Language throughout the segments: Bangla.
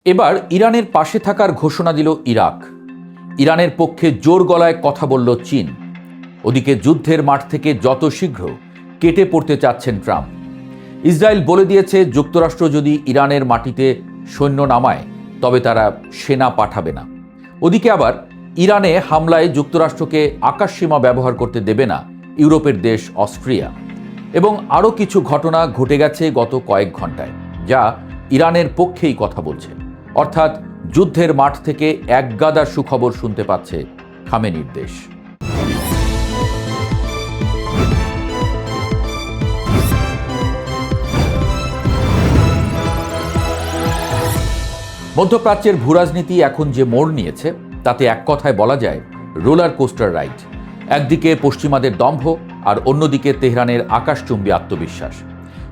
এবার ইরানের পাশে থাকার ঘোষণা দিল ইরাক। ইরানের পক্ষে জোর গলায় কথা বলল চীন। ওদিকে যুদ্ধের মাঠ থেকে যত শীঘ্র কেটে পড়তে চাচ্ছেন ট্রাম্প। ইসরায়েল বলে দিয়েছে যুক্তরাষ্ট্র যদি ইরানের মাটিতে সৈন্য নামায় তবে তারা সেনা পাঠাবে না। ওদিকে আবার ইরানে হামলায় যুক্তরাষ্ট্রকে আকাশসীমা ব্যবহার করতে দেবে না ইউরোপের দেশ অস্ট্রিয়া। এবং আরও কিছু ঘটনা ঘটে গেছে গত কয়েক ঘন্টায়, যা ইরানের পক্ষেই কথা বলছে। অর্থাৎ যুদ্ধের মাঠ থেকে একগাদা সুখবর শুনতে পাচ্ছে খামেনির দেশ। মধ্যপ্রাচ্যের ভূরাজনীতি এখন যে মোড় নিয়েছে তাতে এক কথায় বলা যায় রোলার কোস্টার রাইড। একদিকে পশ্চিমাদের দম্ভ আর অন্যদিকে তেহরানের আকাশচুম্বী আত্মবিশ্বাস।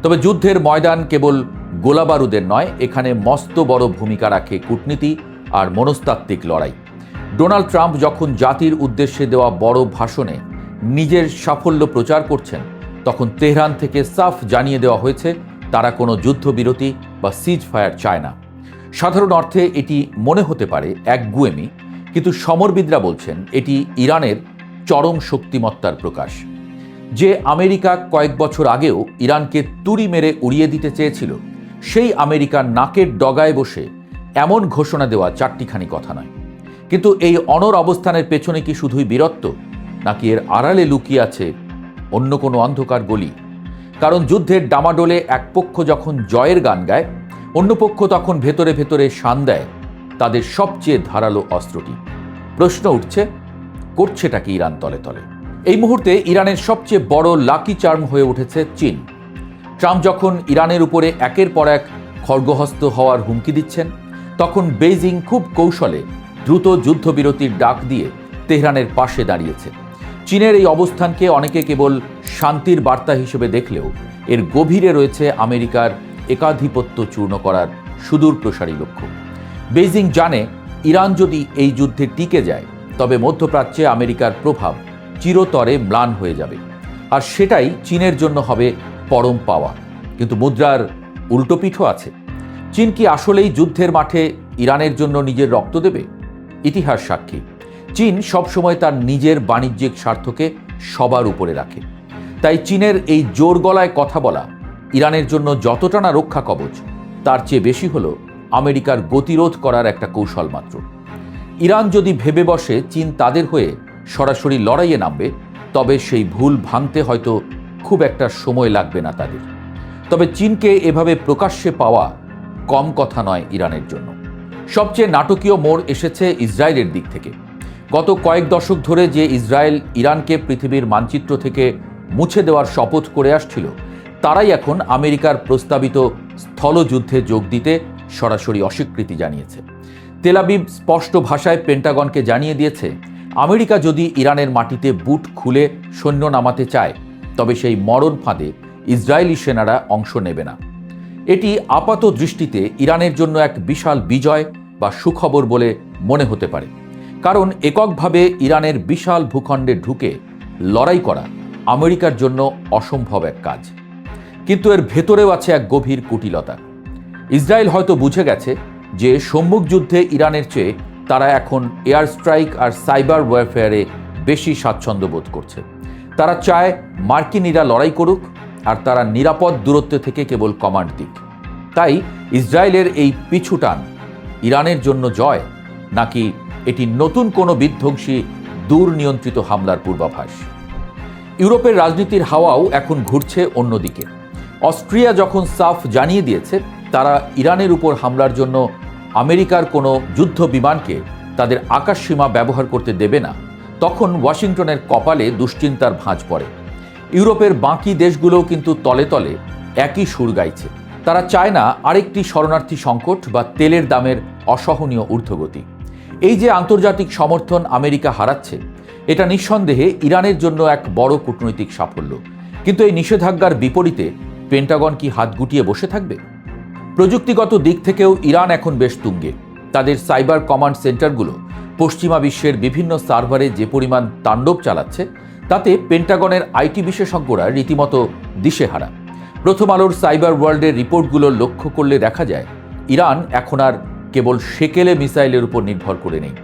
তবে যুদ্ধের ময়দান কেবল গোলাবারুদের নয়, এখানে মস্ত বড় ভূমিকা রাখে কূটনীতি আর মনস্তাত্ত্বিক লড়াই। ডোনাল্ড ট্রাম্প যখন জাতির উদ্দেশ্যে দেওয়া বড় ভাষণে নিজের সাফল্য প্রচার করছেন, তখন তেহরান থেকে সাফ জানিয়ে দেওয়া হয়েছে তারা কোনো যুদ্ধবিরতি বা সিজ ফায়ার চায় না। সাধারণ অর্থে এটি মনে হতে পারে একগুঁয়েমি, কিন্তু সমরবিদরা বলছেন এটি ইরানের চরম শক্তিমত্তার প্রকাশ। যে আমেরিকা কয়েক বছর আগেও ইরানকে তুড়ি মেরে উড়িয়ে দিতে চেয়েছিল, সেই আমেরিকার নাকের ডগায় বসে এমন ঘোষণা দেওয়া চারটিখানি কথা নয়। কিন্তু এই অনড় অবস্থানের পেছনে কি শুধুই বীরত্ব, নাকি এর আড়ালে লুকিয়ে আছে অন্য কোনো অন্ধকার গলি? কারণ যুদ্ধের ডামাডোলে এক পক্ষ যখন জয়ের গান গায়, অন্য পক্ষ তখন ভেতরে ভেতরে শান দেয় তাদের সবচেয়ে ধারালো অস্ত্রটি। প্রশ্ন উঠছে, করছেটা কি ইরান তলে তলে? এই মুহূর্তে ইরানের সবচেয়ে বড় লাকি চার্ম হয়ে উঠেছে চীন। ট্রাম্প যখন ইরানের উপরে একের পর এক খড়গহস্ত হওয়ার হুমকি দিচ্ছেন, তখন বেইজিং খুব কৌশলে দ্রুত যুদ্ধবিরতির ডাক দিয়ে তেহরানের পাশে দাঁড়িয়েছে। চীনের এই অবস্থানকে অনেকে কেবল শান্তির বার্তা হিসেবে দেখলেও এর গভীরে রয়েছে আমেরিকার একাধিপত্য চূর্ণ করার সুদূর প্রসারী লক্ষ্য। বেইজিং জানে ইরান যদি এই যুদ্ধে টিকে যায়, তবে মধ্যপ্রাচ্যে আমেরিকার প্রভাব চিরতরে ম্লান হয়ে যাবে, আর সেটাই চীনের জন্য হবে পরম পাওয়া। কিন্তু মুদ্রার উল্টোপিঠও আছে। চীন কি আসলেই যুদ্ধের মাঠে ইরানের জন্য নিজের রক্ত দেবে? ইতিহাস সাক্ষী, চীন সবসময় তার নিজের বাণিজ্যিক স্বার্থকে সবার উপরে রাখে। তাই চীনের এই জোর গলায় কথা বলা ইরানের জন্য যতটা না রক্ষা কবচ, তার চেয়ে বেশি হলো আমেরিকার গতিরোধ করার একটা কৌশল মাত্র। ইরান যদি ভেবে বসে চীন তাদের হয়ে সরাসরি লড়াইয়ে নামবে, তবে সেই ভুল ভাঙতে হয়তো খুব একটা সময় লাগবে না তাদের। তবে চীনকে এভাবে প্রকাশ্যে পাওয়া কম কথা নয় ইরানের জন্য। সবচেয়ে নাটকীয় মোড় এসেছে ইসরায়েলের দিক থেকে। গত কয়েক দশক ধরে যে ইসরায়েল ইরানকে পৃথিবীর মানচিত্র থেকে মুছে দেওয়ার শপথ করে আসছিল, তারাই এখন আমেরিকার প্রস্তাবিত স্থলযুদ্ধে যোগ দিতে সরাসরি অস্বীকৃতি জানিয়েছে। তেল আবিব স্পষ্ট ভাষায় পেন্টাগনকে জানিয়ে দিয়েছে, আমেরিকা যদি ইরানের মাটিতে বুট খুলে সৈন্য নামাতে চায়, তবে সেই মরণ ফাঁদে ইসরায়েলি সেনারা অংশ নেবে না। এটি আপাত দৃষ্টিতে ইরানের জন্য এক বিশাল বিজয় বা সুখবর বলে মনে হতে পারে, কারণ এককভাবে ইরানের বিশাল ভূখণ্ডে ঢুকে লড়াই করা আমেরিকার জন্য অসম্ভব এক কাজ। কিন্তু এর ভেতরেও আছে এক গভীর কুটিলতা। ইসরায়েল হয়তো বুঝে গেছে যে সম্মুখ যুদ্ধে ইরানের চেয়ে তারা এখন এয়ার স্ট্রাইক আর সাইবার ওয়ারফেয়ারে বেশি স্বাচ্ছন্দ্য বোধ করছে। তারা চায় মার্কিনীরা লড়াই করুক, আর তারা নিরাপদ দূরত্ব থেকে কেবল কমান্ড দিক। তাই ইসরায়েলের এই পিছুটান ইরানের জন্য জয়, নাকি এটি নতুন কোনো বিধ্বংসী দূরনিয়ন্ত্রিত হামলার পূর্বাভাস? ইউরোপের রাজনীতির হাওয়াও এখন ঘুরছে অন্যদিকে। অস্ট্রিয়া যখন সাফ জানিয়ে দিয়েছে তারা ইরানের উপর হামলার জন্য আমেরিকার কোনো যুদ্ধ বিমানকে তাদের আকাশসীমা ব্যবহার করতে দেবে না, তখন ওয়াশিংটনের কপালে দুশ্চিন্তার ভাঁজ পড়ে। ইউরোপের বাকি দেশগুলোও কিন্তু তলে তলে একই সুর গাইছে। তারা চায় না আরেকটি শরণার্থী সংকট বা তেলের দামের অসহনীয় ঊর্ধ্বগতি। এই যে আন্তর্জাতিক সমর্থন আমেরিকা হারাচ্ছে, এটা নিঃসন্দেহে ইরানের জন্য এক বড় কূটনৈতিক সাফল্য। কিন্তু এই নিষেধাজ্ঞার বিপরীতে পেন্টাগন কি হাত গুটিয়ে বসে থাকবে? প্রযুক্তিগত দিক থেকেও ইরান এখন বেশ তুঙ্গে। তাদের সাইবার কমান্ড সেন্টারগুলো পশ্চিমা বিশ্বের বিভিন্ন সার্ভারে যে পরিমাণ তাণ্ডব চালাচ্ছে, তাতে পেন্টাগনের আইটি বিশেষজ্ঞরা রীতিমতো দিশেহারা। প্রথম আলোর সাইবার ওয়ার্ল্ডের রিপোর্টগুলো লক্ষ্য করলে দেখা যায় ইরান এখন আর কেবল শেকেলে মিসাইলের উপর নির্ভর করে নেই।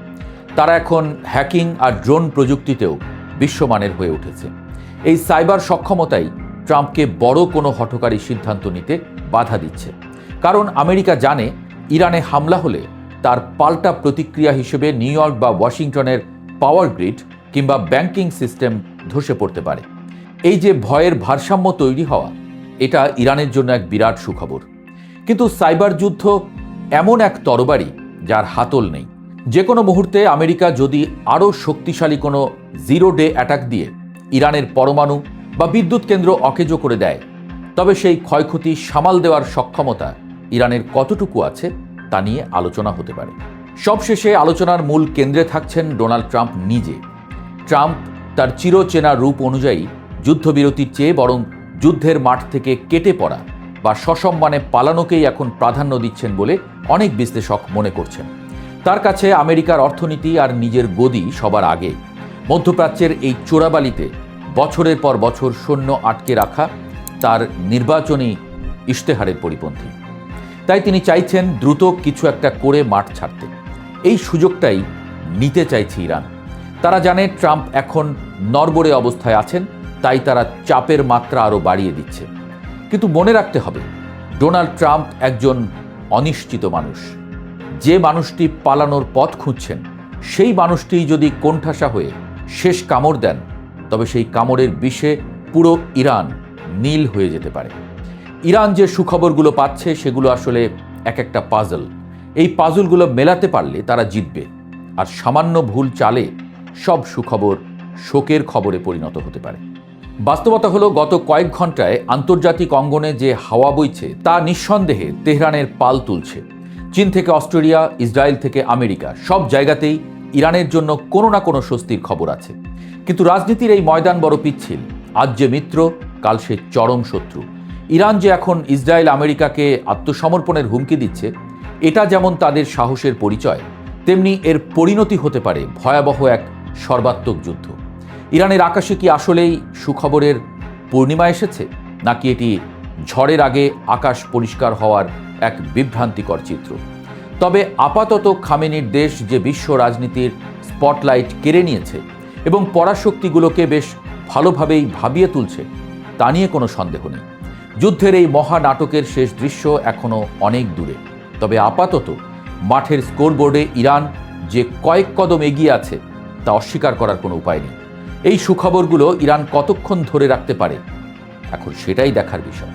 তারা এখন হ্যাকিং আর ড্রোন প্রযুক্তিতেও বিশ্বমানের হয়ে উঠেছে। এই সাইবার সক্ষমতাই ট্রাম্পকে বড় কোনো হঠকারী সিদ্ধান্ত নিতে বাধা দিচ্ছে। কারণ আমেরিকা জানে ইরানে হামলা হলে তার পাল্টা প্রতিক্রিয়া হিসেবে নিউ ইয়র্ক বা ওয়াশিংটনের পাওয়ার গ্রিড কিংবা ব্যাংকিং সিস্টেম ধসে পড়তে পারে। এই যে ভয়ের ভারসাম্য তৈরি হওয়া, এটা ইরানের জন্য এক বিরাট সুখবর। কিন্তু সাইবার যুদ্ধ এমন এক তরবারি যার হাতল নেই। যে কোনো মুহূর্তে আমেরিকা যদি আরও শক্তিশালী কোনো জিরো ডে অ্যাটাক দিয়ে ইরানের পরমাণু বা বিদ্যুৎ কেন্দ্র অকেজো করে দেয়, তবে সেই ক্ষয়ক্ষতি সামাল দেওয়ার সক্ষমতা ইরানের কতটুকু আছে তা নিয়ে আলোচনা হতে পারে। সবশেষে আলোচনার মূল কেন্দ্রে থাকছেন ডোনাল্ড ট্রাম্প নিজে। ট্রাম্প তার চিরচেনা রূপ অনুযায়ী যুদ্ধবিরতির চেয়ে বরং যুদ্ধের মাঠ থেকে কেটে পড়া বা সসম্মানে পালানোকেই এখন প্রাধান্য দিচ্ছেন বলে অনেক বিশ্লেষক মনে করছেন। তার কাছে আমেরিকার অর্থনীতি আর নিজের গদি সবার আগে। মধ্যপ্রাচ্যের এই চোরাবালিতে বছরের পর বছর সৈন্য আটকে রাখা তার নির্বাচনী ইশতেহারের পরিপন্থী। তাই তিনি চাইছেন দ্রুত কিছু একটা করে মাঠ ছাড়তে। এই সুযোগটাই নিতে চাইছে ইরান। তারা জানে ট্রাম্প এখন নড়বড়ে অবস্থায় আছেন, তাই তারা চাপের মাত্রা আরও বাড়িয়ে দিচ্ছে। কিন্তু মনে রাখতে হবে, ডোনাল্ড ট্রাম্প একজন অনিশ্চিত মানুষ। যে মানুষটি পালানোর পথ খুঁজছেন, সেই মানুষটি যদি কোণঠাসা হয়ে শেষ কামড় দেন, তবে সেই কামড়ের বিষে পুরো ইরান নীল হয়ে যেতে পারে। ইরান যে সুখবরগুলো পাচ্ছে সেগুলো আসলে এক একটা পাজল। এই পাজলগুলো মেলাতে পারলে তারা জিতবে, আর সামান্য ভুল চালে সব সুখবর শোকের খবরে পরিণত হতে পারে। বাস্তবতা হলো, গত কয়েক ঘন্টায় আন্তর্জাতিক অঙ্গনে যে হাওয়া বইছে তা নিঃসন্দেহে তেহরানের পাল তুলছে। চীন থেকে অস্ট্রেলিয়া, ইসরায়েল থেকে আমেরিকা, সব জায়গাতেই ইরানের জন্য কোনো না কোনো স্বস্তির খবর আছে। কিন্তু রাজনীতির এই ময়দান বড় পিচ্ছিল। আজ যে মিত্র, কাল সে চরম শত্রু। ইরান যে এখন ইসরায়েল আমেরিকাকে আত্মসমর্পণের হুমকি দিচ্ছে, এটা যেমন তাদের সাহসের পরিচয়, তেমনি এর পরিণতি হতে পারে ভয়াবহ এক সর্বাত্মক যুদ্ধ। ইরানের আকাশে কি আসলেই সুখবরের পূর্ণিমা এসেছে, নাকি এটি ঝড়ের আগে আকাশ পরিষ্কার হওয়ার এক বিভ্রান্তিকর চিত্র? তবে আপাতত খামেনির দেশ যে বিশ্ব রাজনীতির স্পটলাইট কেড়ে নিয়েছে এবং পরাশক্তিগুলোকে বেশ ভালোভাবেই ভাবিয়ে তুলছে, তা নিয়ে কোনো সন্দেহ নেই। যুদ্ধের এই মহানাটকের শেষ দৃশ্য এখনও অনেক দূরে। তবে আপাতত মাঠের স্কোরবোর্ডে ইরান যে কয়েক কদম এগিয়ে আছে তা অস্বীকার করার কোনো উপায় নেই। এই সুখবরগুলো ইরান কতক্ষণ ধরে রাখতে পারে, এখন সেটাই দেখার বিষয়।